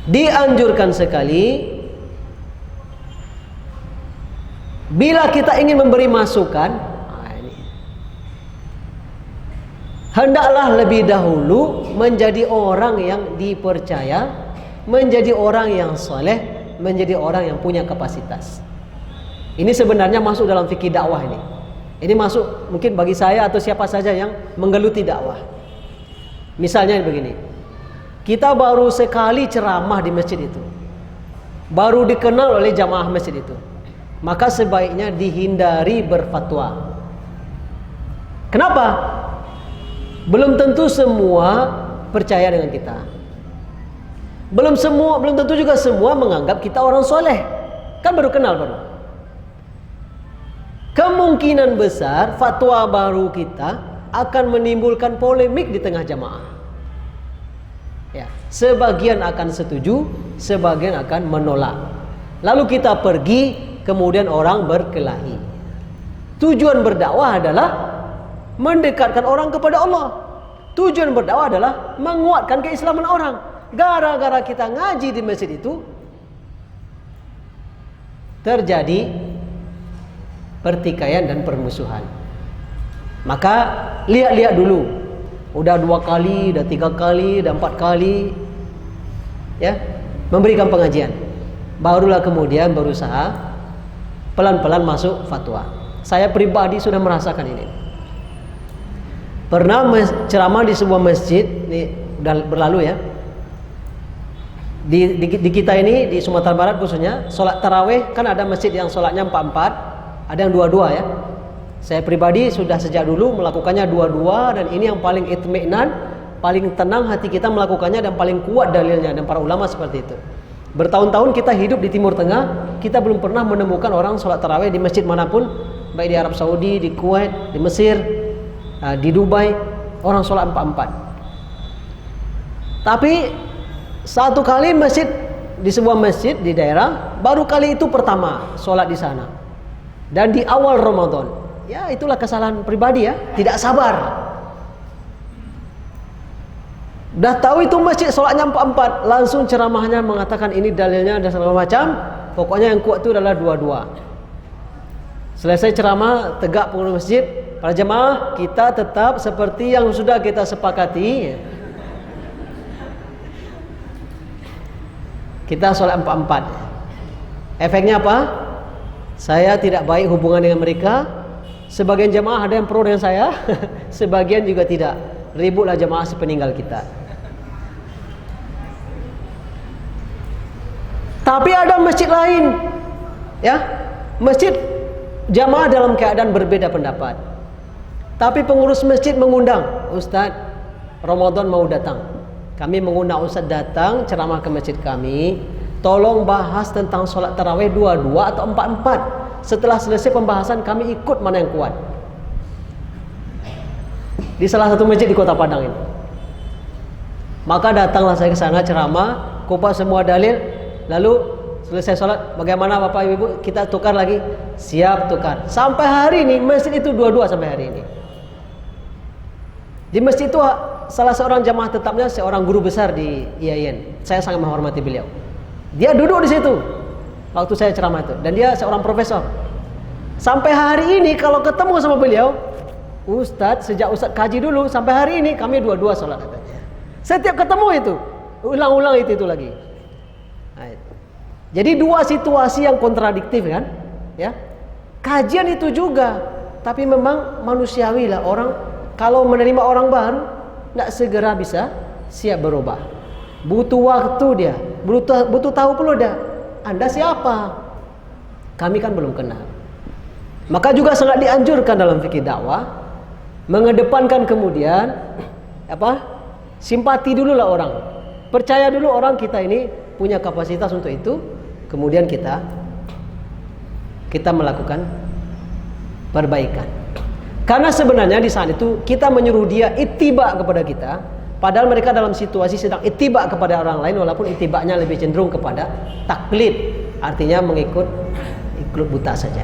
Dianjurkan sekali bila kita ingin memberi masukan, hendaklah lebih dahulu menjadi orang yang dipercaya, menjadi orang yang soleh, menjadi orang yang punya kapasitas. Ini sebenarnya masuk dalam fikih dakwah ini. Ini masuk mungkin bagi saya atau siapa saja yang menggeluti dakwah. Misalnya begini, kita baru sekali ceramah di masjid itu, baru dikenal oleh jamaah masjid itu, maka sebaiknya dihindari berfatwa. Kenapa? Belum tentu semua percaya dengan kita. Belum tentu juga semua menganggap kita orang soleh. Kan baru kenal baru. Kemungkinan besar fatwa baru kita akan menimbulkan polemik di tengah jamaah. Ya, sebagian akan setuju, sebagian akan menolak. Lalu kita pergi, kemudian orang berkelahi. Tujuan berdakwah adalah mendekatkan orang kepada Allah. Tujuan berdakwah adalah menguatkan keislaman orang. Gara-gara kita ngaji di masjid itu, terjadi pertikaian dan permusuhan. Maka lihat-lihat dulu. Udah 2 kali, udah 3 kali, udah 4 kali, ya, memberikan pengajian. Barulah kemudian berusaha pelan-pelan masuk fatwa. Saya pribadi sudah merasakan ini. Pernah ceramah di sebuah masjid, ini udah berlalu ya. Di kita ini di Sumatera Barat khususnya, sholat taraweh kan ada masjid yang sholatnya 4-4, ada yang 2-2 ya. Saya pribadi sudah sejak dulu melakukannya 2-2, dan ini yang paling itminan, paling tenang hati kita melakukannya, dan paling kuat dalilnya, dan para ulama seperti itu. Bertahun-tahun kita hidup di Timur Tengah, kita belum pernah menemukan orang sholat taraweh di masjid manapun, baik di Arab Saudi, di Kuwait, di Mesir, di Dubai, orang sholat 4-4. Tapi satu kali di sebuah masjid di daerah, baru kali itu pertama sholat di sana, dan di awal Ramadan. Ya, itulah kesalahan pribadi ya, tidak sabar. Dah tahu itu masjid sholatnya 4-4, langsung ceramahnya mengatakan ini dalilnya dan segala macam. Pokoknya yang kuat itu adalah 2-2. Selesai ceramah, tegak pengurus masjid, para jemaah, kita tetap seperti yang sudah kita sepakati. Kita sholat 4-4. Efeknya apa? Saya tidak baik hubungan dengan mereka. Sebagian jemaah ada yang pro dengan saya, sebagian juga tidak. Ributlah jemaah sepeninggal kita. Tapi ada masjid lain, ya, masjid jamaah dalam keadaan berbeda pendapat. Tapi pengurus masjid mengundang, Ustaz, Ramadan mau datang. Kami mengundang Ustaz datang ceramah ke masjid kami. Tolong bahas tentang sholat tarawih 2-2 atau 4-4. Setelah selesai pembahasan kami ikut mana yang kuat. Di salah satu masjid di Kota Padang ini. Maka datanglah saya ke sana ceramah, kupas semua dalil, lalu selesai sholat, bagaimana Bapak Ibu, kita tukar lagi. Siap, tukar. Sampai hari ini masjid itu 2-2 sampai hari ini. Di masjid itu salah seorang jamaah tetapnya seorang guru besar di IAIN. Saya sangat menghormati beliau. Dia duduk di situ waktu saya ceramah itu, dan dia seorang profesor. Sampai hari ini kalau ketemu sama beliau, Ustadz, sejak Ustadz kaji dulu sampai hari ini kami 2-2 sholat katanya. Setiap ketemu itu ulang-ulang itu lagi. Nah, jadi dua situasi yang kontradiktif kan, ya. Kajian itu juga, tapi memang manusiawi lah orang kalau menerima orang baru tidak segera bisa siap berubah. Butuh waktu dia, butuh tahu pula dia. Anda siapa? Kami kan belum kenal. Maka juga sangat dianjurkan dalam fikih dakwah mengedepankan kemudian simpati dulu lah orang. Percaya dulu orang kita ini punya kapasitas untuk itu, kemudian kita melakukan perbaikan. Karena sebenarnya di saat itu kita menyuruh dia ittiba kepada kita, padahal mereka dalam situasi sedang ittiba kepada orang lain, walaupun ittibanya lebih cenderung kepada taklid, artinya ikut buta saja.